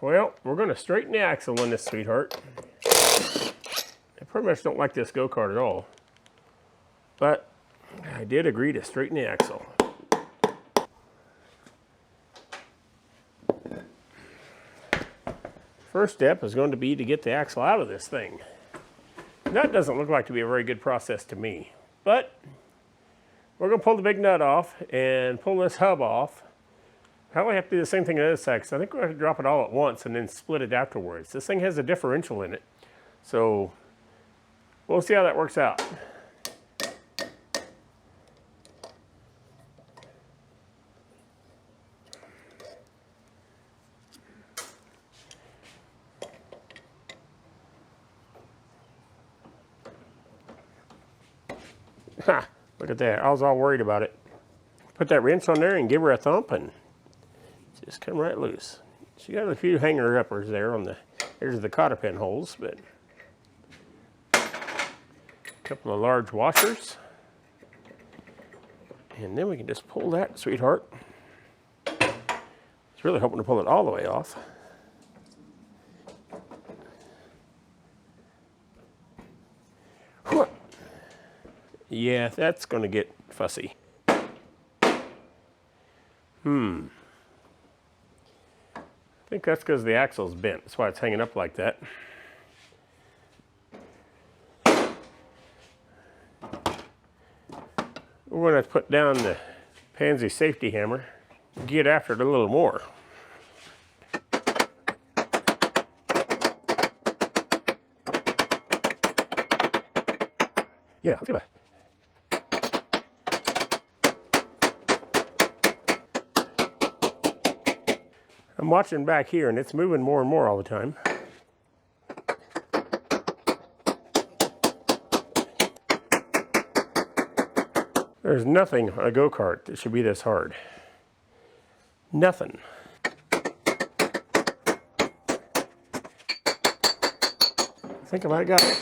Well, we're going to straighten the axle on this sweetheart. I pretty much don't like this go-kart at all, but I did agree to straighten the axle. First step is going to be to get the axle out of this thing. That doesn't look like to be a very good process to me, but we're going to pull the big nut off and pull this hub off. Probably have to do the same thing on the other side, because I think we're going to drop it all at once and then split it afterwards. This thing has a differential in it, so we'll see how that works out. Ha! Look at that. I was all worried about it. Put that wrench on there and give her a thump and just come right loose. She got a few hanger uppers there on the edge of the cotter pin holes, but a couple of large washers. And then we can just pull that, sweetheart. I was really hoping to pull it all the way off. Yeah, that's going to get fussy. I think that's because the axle's bent. That's why it's hanging up like that. We're going to put down the pansy safety hammer and get after it a little more. Yeah, let's give it. I'm watching back here and it's moving more and more all the time. There's nothing on a go-kart that should be this hard. Nothing. I think I might have got it.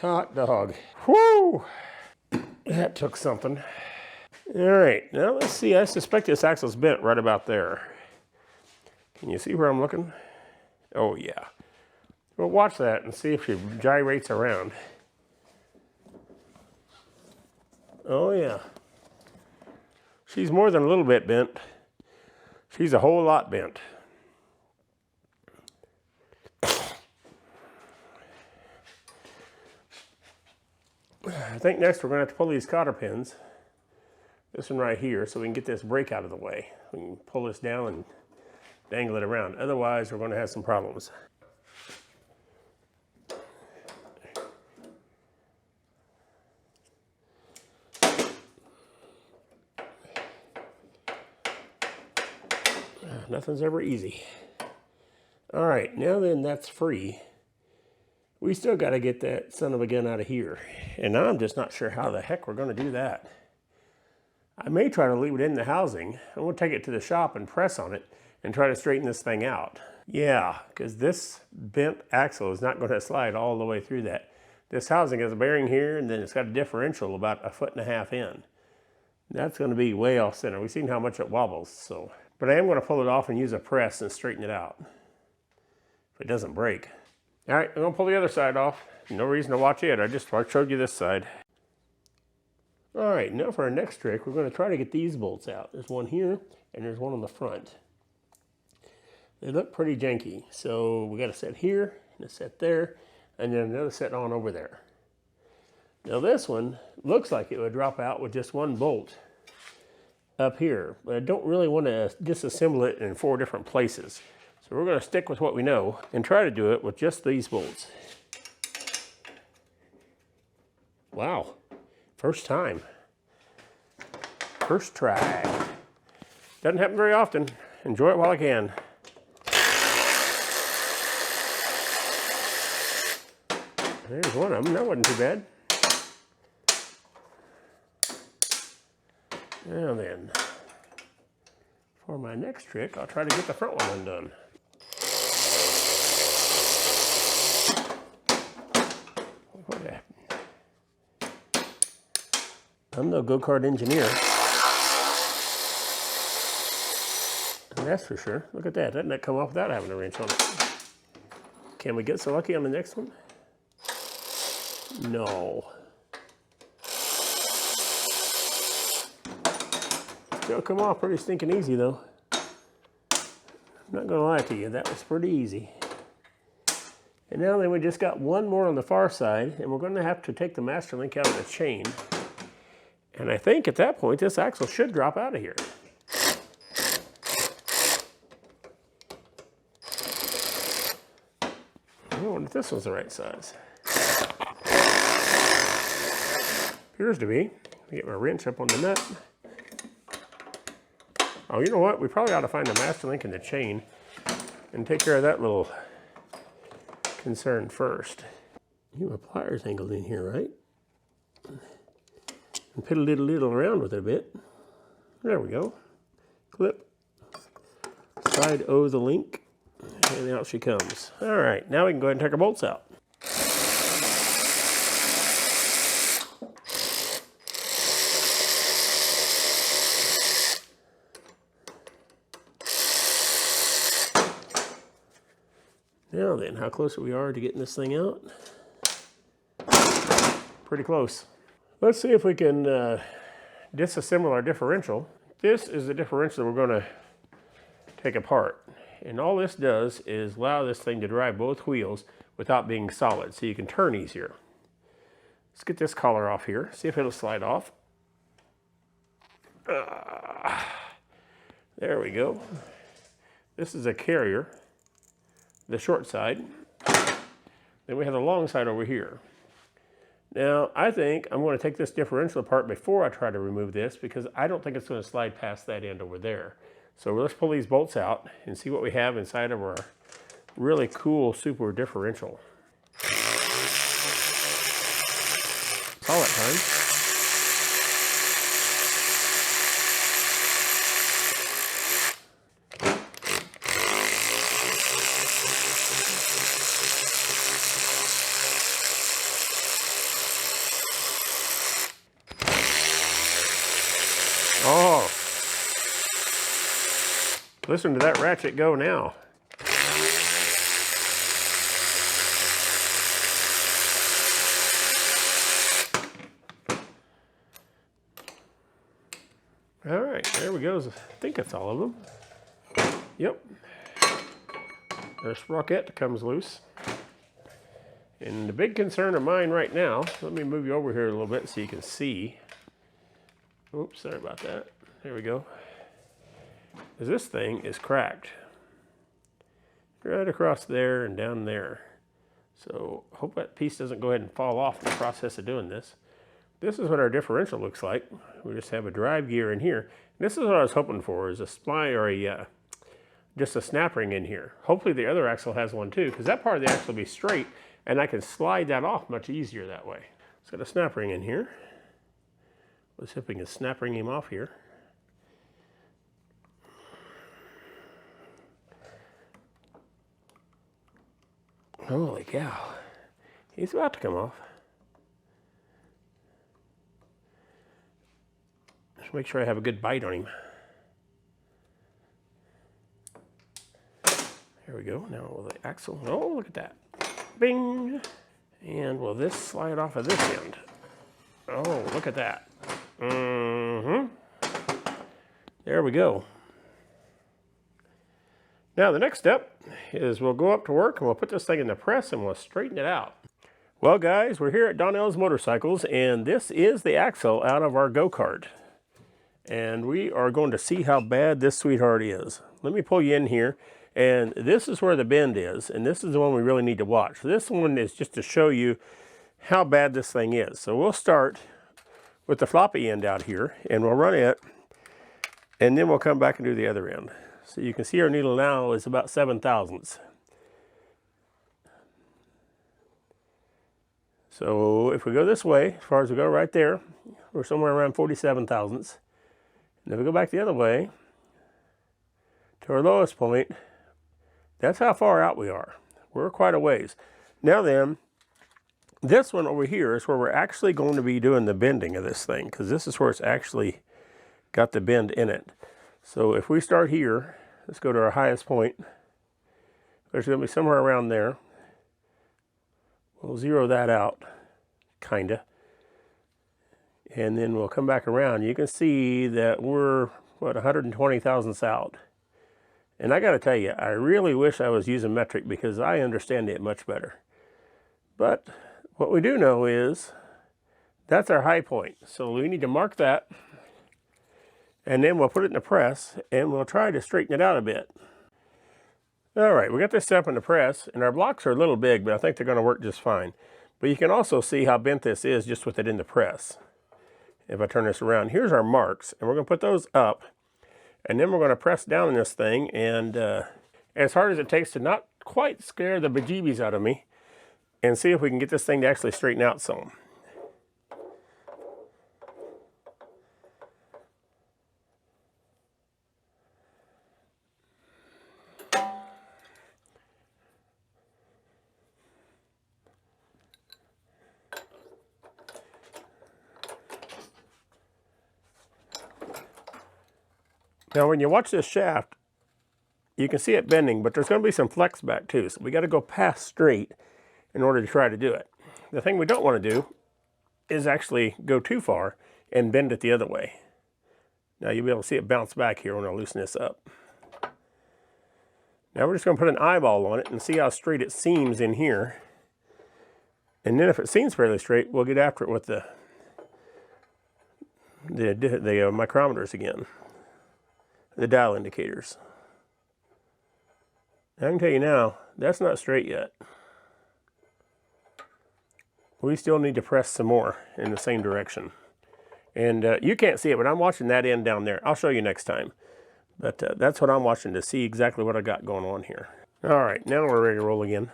Hot dog. Whoo! That took something. All right, now let's see. I suspect this axle's bent right about there. Can you see where I'm looking? Oh, yeah. Well, watch that and see if she gyrates around. Oh, yeah. She's more than a little bit bent. She's a whole lot bent. I think next we're going to have to pull these cotter pins, this one right here, so we can get this brake out of the way. We can pull this down and dangle it around. Otherwise, we're going to have some problems. Nothing's ever easy. All right, now then that's free. We still got to get that son of a gun out of here. And I'm just not sure how the heck we're going to do that. I may try to leave it in the housing. I'm going to take it to the shop and press on it and try to straighten this thing out. Yeah, because this bent axle is not going to slide all the way through that. This housing has a bearing here, and then it's got a differential about 1.5 feet in. That's going to be way off center. We've seen how much it wobbles, so. But I am going to pull it off and use a press and straighten it out if it doesn't break. All right, I'm going to pull the other side off. No reason to watch it. I showed you this side. All right, now for our next trick, we're going to try to get these bolts out. There's one here, and there's one on the front. They look pretty janky, so we got a set here, and a set there, and then another set on over there. Now this one looks like it would drop out with just one bolt up here, but I don't really want to disassemble it in 4 different places. So we're going to stick with what we know and try to do it with just these bolts. Wow, first time. First try. Doesn't happen very often. Enjoy it while I can. There's one of them. That wasn't too bad. Now then, for my next trick, I'll try to get the front one undone. I'm no go-kart engineer. That's for sure. Look at that. Doesn't that come off without having a wrench on it? Can we get so lucky on the next one? No. It'll come off pretty stinking easy though. I'm not gonna lie to you, that was pretty easy. And now then we just got one more on the far side, and we're gonna have to take the master link out of the chain. And I think at that point, this axle should drop out of here. I wonder if this one's the right size. Appears to be. Get my wrench up on the nut. Oh, you know what? We probably ought to find the master link in the chain and take care of that little concern first. My pliers angled in here, right? And piddle-diddle-diddle around with it a bit. There we go. Clip. Side O the link. And out she comes. All right, now we can go ahead and take our bolts out. Now then, how close we are to getting this thing out? Pretty close. Let's see if we can disassemble our differential. This is the differential that we're going to take apart. And all this does is allow this thing to drive both wheels without being solid, so you can turn easier. Let's get this collar off here, see if it'll slide off. There we go. This is a carrier, the short side. Then we have the long side over here. Now, I think I'm going to take this differential apart before I try to remove this, because I don't think it's going to slide past that end over there. So let's pull these bolts out and see what we have inside of our really cool super differential. Call it time. Oh. Listen to that ratchet go now. All right, there we go. I think that's all of them. Yep. Their sprocket comes loose. And the big concern of mine right now, let me move you over here a little bit so you can see. Oops, sorry about that. There we go. This thing is cracked right across there and down there. So hope that piece doesn't go ahead and fall off in the process of doing this. This is what our differential looks like. We just have a drive gear in here. This is what I was hoping for, is a spline or just a snap ring in here. Hopefully the other axle has one too, because that part of the axle will be straight and I can slide that off much easier that way. It's got a snap ring in here. Let's see if we can snap ring him off here. Holy cow. He's about to come off. Just make sure I have a good bite on him. There we go. Now will the axle, oh, look at that. Bing! And will this slide off of this end? Oh, look at that. There we go. Now the next step is we'll go up to work and we'll put this thing in the press and we'll straighten it out. Well guys, we're here at Donnell's Motorcycles and this is the axle out of our go-kart. And we are going to see how bad this sweetheart is. Let me pull you in here, and this is where the bend is, and this is the one we really need to watch. This one is just to show you how bad this thing is. So we'll start with the floppy end out here, and we'll run it, and then we'll come back and do the other end. So you can see our needle now is about 7 thousandths. So if we go this way, as far as we go right there, we're somewhere around 47 thousandths. And if we go back the other way, to our lowest point, that's how far out we are. We're quite a ways. Now then, This one over here is where we're actually going to be doing the bending of this thing, because this is where it's actually got the bend in it. So if we start here, let's go to our highest point. There's going to be somewhere around there. We'll zero that out, kinda. And then we'll come back around. You can see that we're, what, 120 thousandths out. And I got to tell you, I really wish I was using metric because I understand it much better. But what we do know is that's our high point. So we need to mark that. And then we'll put it in the press and we'll try to straighten it out a bit. All right, we got this up in the press, and our blocks are a little big, but I think they're going to work just fine. But you can also see how bent this is just with it in the press. If I turn this around, here's our marks, and we're going to put those up, and then we're going to press down on this thing, and as hard as it takes to not quite scare the bejeebies out of me, and see if we can get this thing to actually straighten out some. Now when you watch this shaft, you can see it bending, but there's going to be some flex back too, so we got to go past straight in order to try to do it. The thing we don't want to do is actually go too far and bend it the other way. Now you'll be able to see it bounce back here when I loosen this up. Now we're just going to put an eyeball on it and see how straight it seems in here. And then if it seems fairly straight, we'll get after it with the micrometers again. The dial indicators. I can tell you now, that's not straight yet. We still need to press some more in the same direction. And you can't see it, but I'm watching that end down there. I'll show you next time. But that's what I'm watching to see exactly what I got going on here. All right, now we're ready to roll again.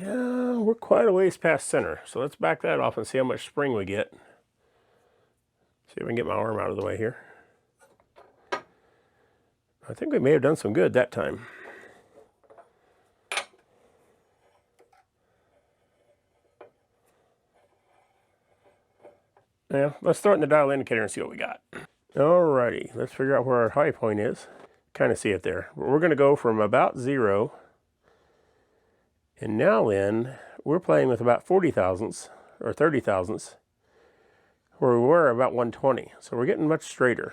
Yeah, we're quite a ways past center. So let's back that off and see how much spring we get. See if I can get my arm out of the way here. I think we may have done some good that time. Yeah, let's throw it in the dial indicator and see what we got. Alrighty, let's figure out where our high point is. Kind of see it there. We're going to go from about 0. And now then, we're playing with about 40 thousandths, or 30 thousandths, where we were about 120. So we're getting much straighter.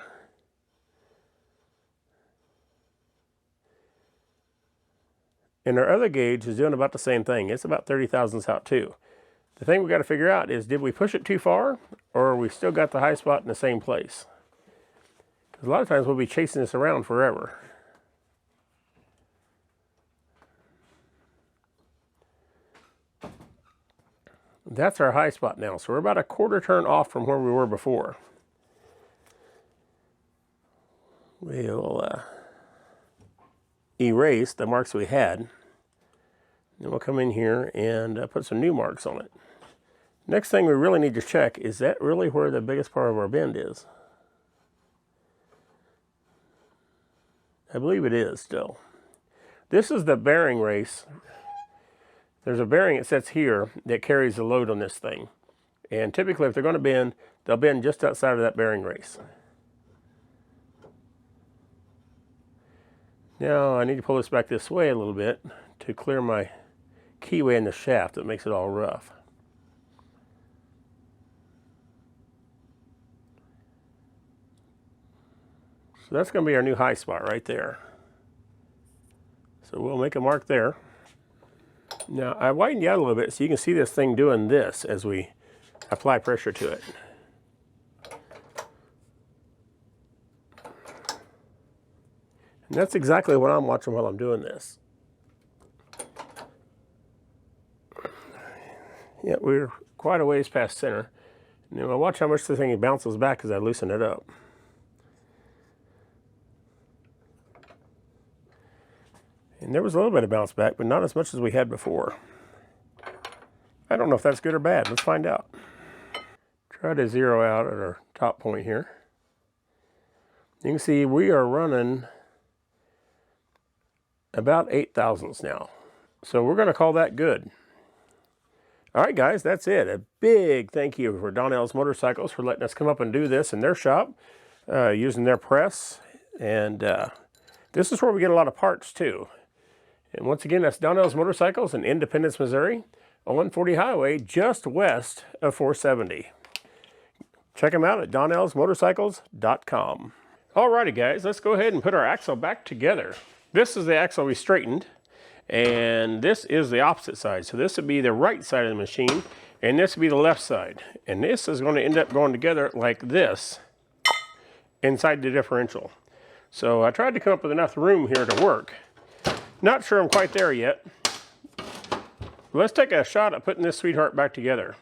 And our other gauge is doing about the same thing. It's about 30 thousandths out too. The thing we got to figure out is, did we push it too far, or we still got the high spot in the same place? Because a lot of times we'll be chasing this around forever. That's our high spot now. So we're about a quarter turn off from where we were before. We'll erase the marks we had. Then we'll come in here and put some new marks on it. Next thing we really need to check, is that really where the biggest part of our bend is? I believe it is still. This is the bearing race. There's a bearing that sits here that carries the load on this thing. And typically if they're going to bend, they'll bend just outside of that bearing race. Now I need to pull this back this way a little bit to clear my keyway in the shaft that makes it all rough. So that's going to be our new high spot right there. So we'll make a mark there. Now I widened you out a little bit so you can see this thing doing this as we apply pressure to it. And that's exactly what I'm watching while I'm doing this. Yeah, we're quite a ways past center. And then I'll watch how much the thing bounces back as I loosen it up. And there was a little bit of bounce back, but not as much as we had before. I don't know if that's good or bad. Let's find out. Try to zero out at our top point here. You can see we are running about 8 thousandths now. So we're going to call that good. All right, guys, that's it. A big thank you for Donnell's Motorcycles for letting us come up and do this in their shop using their press. And this is where we get a lot of parts, too. And once again, that's Donnell's Motorcycles in Independence, Missouri, on 140 Highway, just west of 470. Check them out at donnellsmotorcycles.com. Alrighty, guys, let's go ahead and put our axle back together. This is the axle we straightened, and this is the opposite side. So this would be the right side of the machine, and this would be the left side. And this is going to end up going together like this inside the differential. So I tried to come up with enough room here to work. Not sure I'm quite there yet. Let's take a shot at putting this sweetheart back together.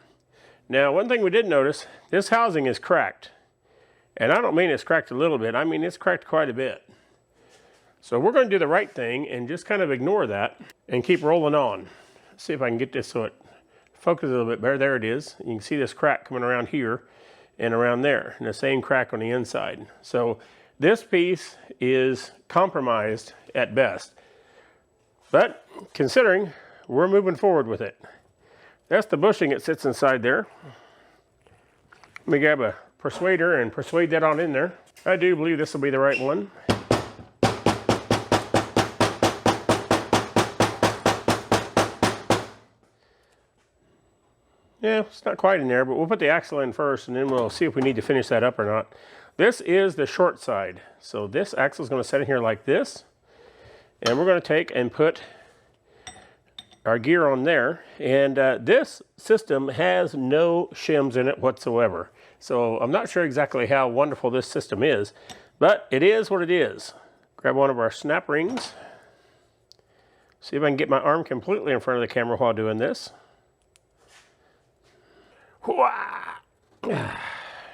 Now, one thing we did notice, this housing is cracked. And I don't mean it's cracked a little bit, I mean it's cracked quite a bit. So we're going to do the right thing and just kind of ignore that and keep rolling on. Let's see if I can get this so it focuses a little bit better. There it is. You can see this crack coming around here and around there, and the same crack on the inside. So this piece is compromised at best. But considering we're moving forward with it. That's the bushing that sits inside there. Let me grab a persuader and persuade that on in there. I do believe this will be the right one. Yeah, it's not quite in there, but we'll put the axle in first and then we'll see if we need to finish that up or not. This is the short side. So this axle is going to sit in here like this. And we're going to take and put our gear on there. And this system has no shims in it whatsoever. So I'm not sure exactly how wonderful this system is, but it is what it is. Grab one of our snap rings. See if I can get my arm completely in front of the camera while doing this.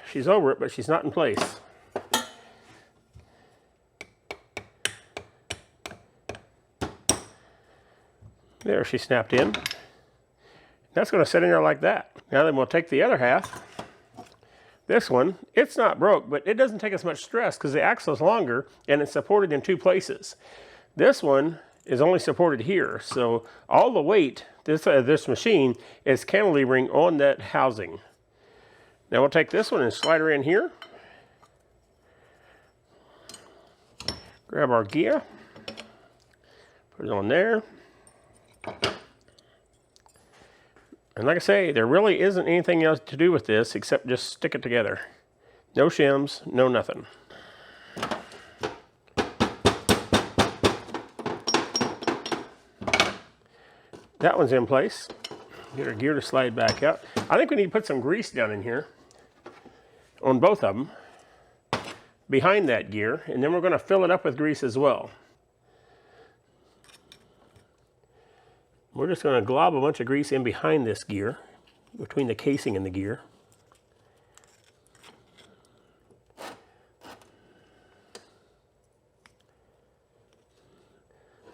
She's over it, but she's not in place. There, she snapped in. That's going to sit in there like that. Now then we'll take the other half. This one, it's not broke, but it doesn't take as much stress because the axle is longer and it's supported in two places. This one is only supported here, so all the weight, this machine is cantilevering on that housing. Now we'll take this one and slide her in here. Grab our gear, put it on there. And like I say, there really isn't anything else to do with this except just stick it together. No shims, no nothing. That one's in place. Get our gear to slide back out. I think we need to put some grease down in here on both of them behind that gear, and then we're going to fill it up with grease as well. We're just going to glob a bunch of grease in behind this gear, between the casing and the gear.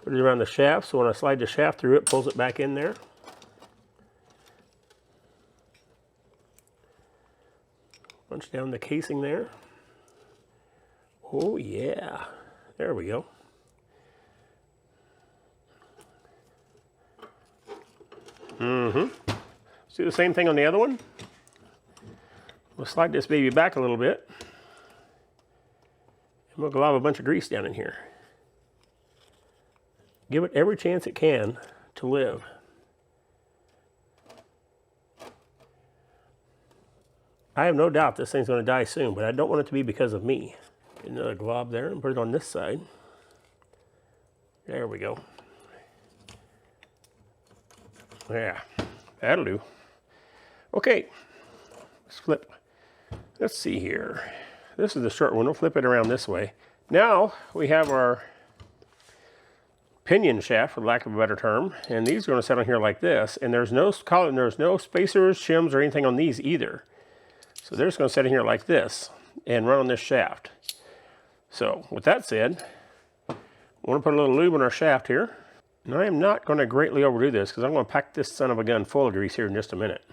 Put it around the shaft, so when I slide the shaft through, it pulls it back in there. Punch down the casing there. Oh yeah, there we go. Let's do the same thing on the other one. We'll slide this baby back a little bit. And we'll glob a bunch of grease down in here. Give it every chance it can to live. I have no doubt this thing's going to die soon, but I don't want it to be because of me. Get another glob there and put it on this side. There we go. Yeah, that'll do. Okay, let's flip. Let's see here. This is the short one. We'll flip it around this way. Now we have our pinion shaft, for lack of a better term, and these are going to sit on here like this. And there's no spacers, shims, or anything on these either. So they're just going to sit in here like this and run on this shaft. So with that said, I want to put a little lube on our shaft here. And I am not going to greatly overdo this because I'm going to pack this son of a gun full of grease here in just a minute.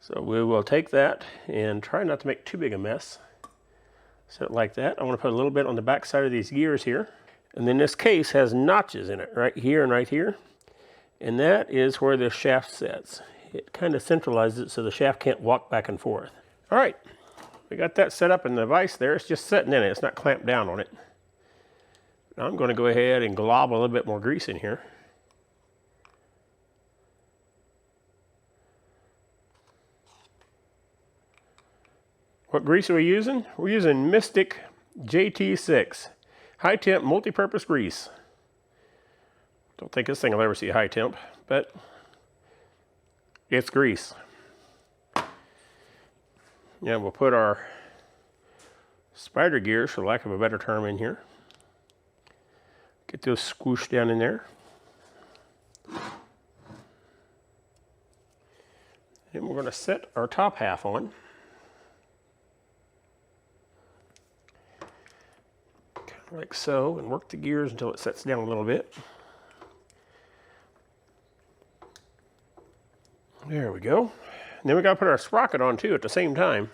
So we will take that and try not to make too big a mess. Set it like that. I want to put a little bit on the back side of these gears here. And then this case has notches in it, right here and right here. And that is where the shaft sets. It kind of centralizes it so the shaft can't walk back and forth. All right, we got that set up in the vise there. It's just sitting in it. It's not clamped down on it. Now I'm going to go ahead and glob a little bit more grease in here. What grease are we using? We're using Mystic JT6 high temp multi-purpose grease. Don't think this thing will ever see high temp, but it's grease. Yeah, we'll put our spider gears, for lack of a better term, in here. Get those squooshed down in there. And we're going to set our top half on. Kind of like so, and work the gears until it sets down a little bit. There we go. And then we got to put our sprocket on too at the same time.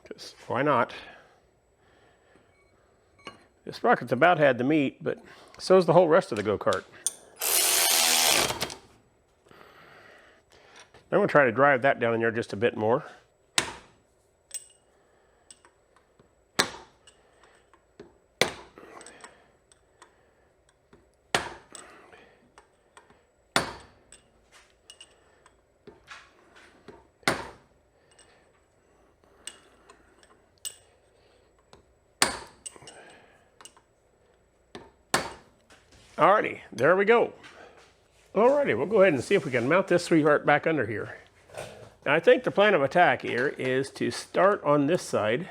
Because why not? The sprocket's about had the meat, but so's the whole rest of the go-kart. I'm going to try to drive that down in there just a bit more. Alrighty, there we go. Alrighty, we'll go ahead and see if we can mount this sweetheart back under here. Now I think the plan of attack here is to start on this side,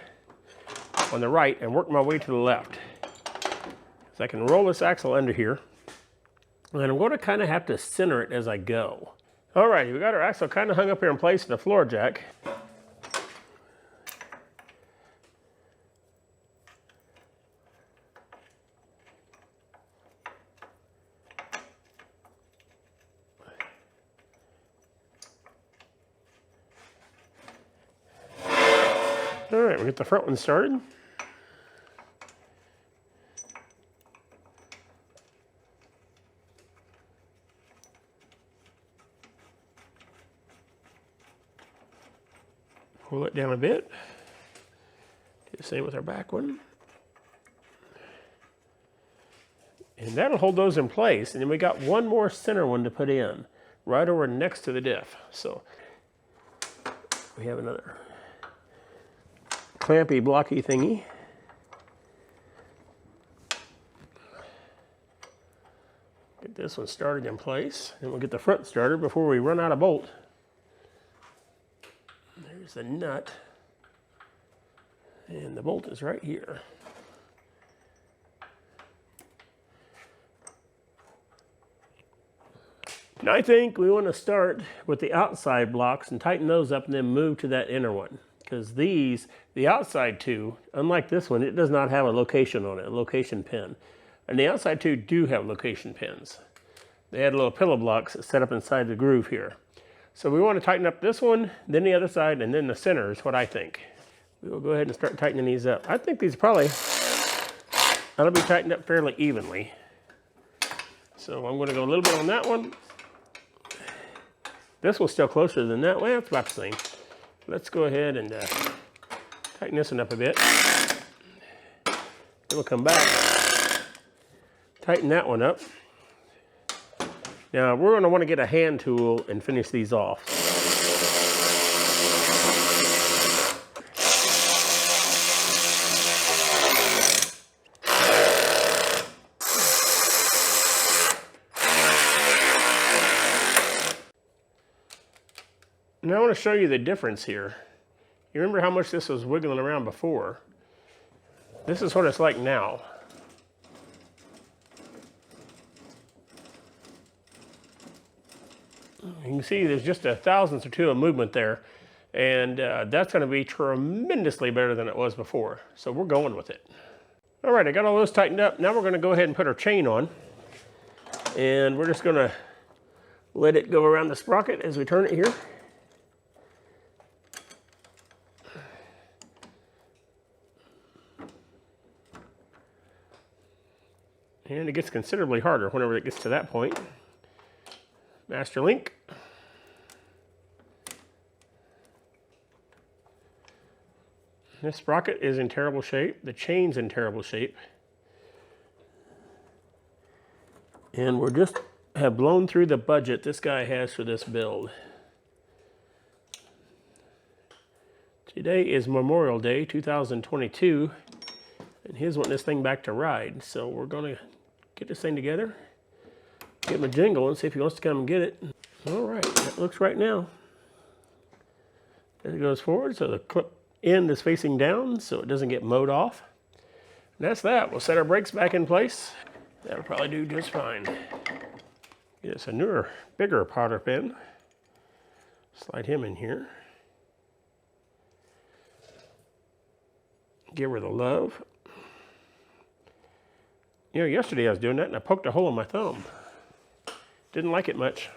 on the right, and work my way to the left. So I can roll this axle under here, and I'm going to kind of have to center it as I go. Alrighty, we got our axle kind of hung up here in place in the floor jack. All right, we'll get the front one started. Pull it down a bit. Do the same with our back one. And that'll hold those in place. And then we got one more center one to put in, right over next to the diff. So we have another clampy, blocky thingy. Get this one started in place. And we'll get the front started before we run out of bolt. There's the nut. And the bolt is right here. Now I think we want to start with the outside blocks and tighten those up and then move to that inner one. Because these, the outside two, unlike this one, it does not have a location on it, a location pin. And the outside two do have location pins. They had little pillow blocks set up inside the groove here. So we want to tighten up this one, then the other side, and then the center is what I think. We will go ahead and start tightening these up. I think these probably ought to be tightened up fairly evenly. So I'm going to go a little bit on that one. This one's still closer than that. Well, it's about the same. Let's go ahead and tighten this one up a bit. Then we'll come back, tighten that one up. Now we're going to want to get a hand tool and finish these off. Now I want to show you the difference here. You remember how much this was wiggling around before? This is what it's like now. You can see there's just a thousandth or two of movement there, and that's going to be tremendously better than it was before. So we're going with it. All right, I got all those tightened up. Now we're going to go ahead and put our chain on, and we're just going to let it go around the sprocket as we turn it here. And it gets considerably harder whenever it gets to that point. Master link. This sprocket is in terrible shape. The chain's in terrible shape. And we're just have blown through the budget this guy has for this build. Today is Memorial Day 2022, and he's wanting this thing back to ride. So we're gonna get this thing together, give him a jingle and see if he wants to come and get it. All right, that looks right now. As it goes forward, so the clip end is facing down so it doesn't get mowed off. And that's that. We'll set our brakes back in place. That'll probably do just fine. Get us a newer, bigger powder pin. Slide him in here. Give her the love. You know, yesterday I was doing that and I poked a hole in my thumb. Didn't like it much.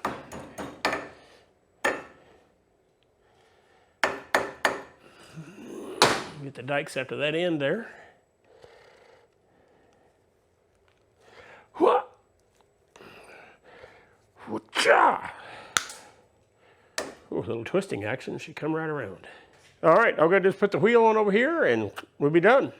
Get the dikes after that end there. What? Wha-cha! Ooh, a little twisting action should come right around. All right, I'm gonna just put the wheel on over here and we'll be done.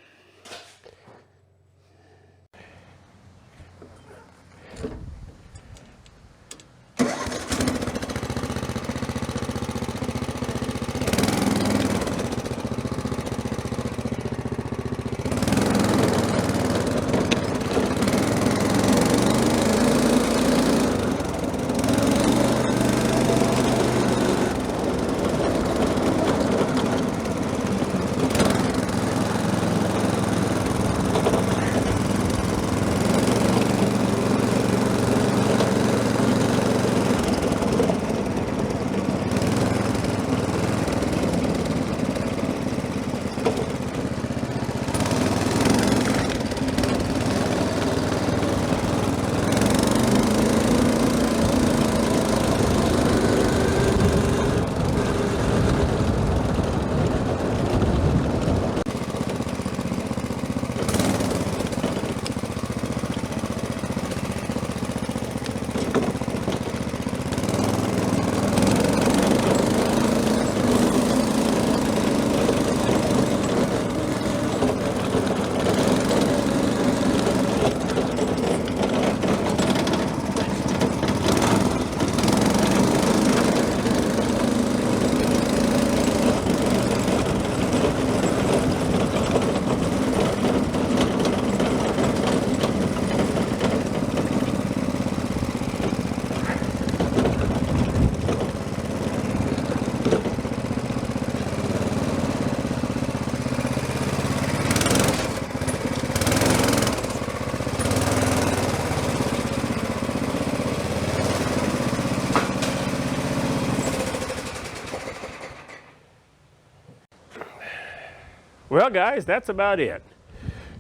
Well, guys, that's about it.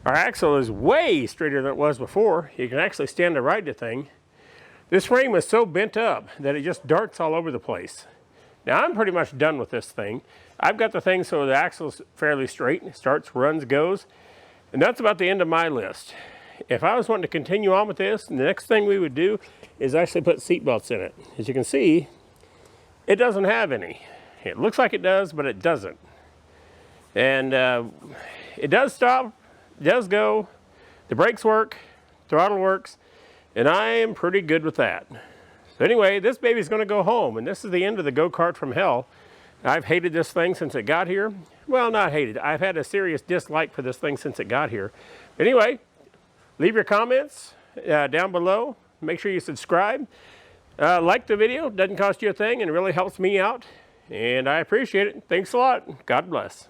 Our axle is way straighter than it was before. You can actually stand to ride the thing. This frame is so bent up that it just darts all over the place. Now, I'm pretty much done with this thing. I've got the thing so the axle's fairly straight. Starts, runs, goes. And that's about the end of my list. If I was wanting to continue on with this, the next thing we would do is actually put seat belts in it. As you can see, it doesn't have any. It looks like it does, but it doesn't. And it does stop, it does go, the brakes work, throttle works, and I am pretty good with that. So anyway, this baby's gonna go home, and this is the end of the go-kart from hell. I've hated this thing since it got here. Well, not hated, I've had a serious dislike for this thing since it got here. Anyway, leave your comments down below. Make sure you subscribe. Like the video, doesn't cost you a thing and it really helps me out. And I appreciate it. Thanks a lot. God bless.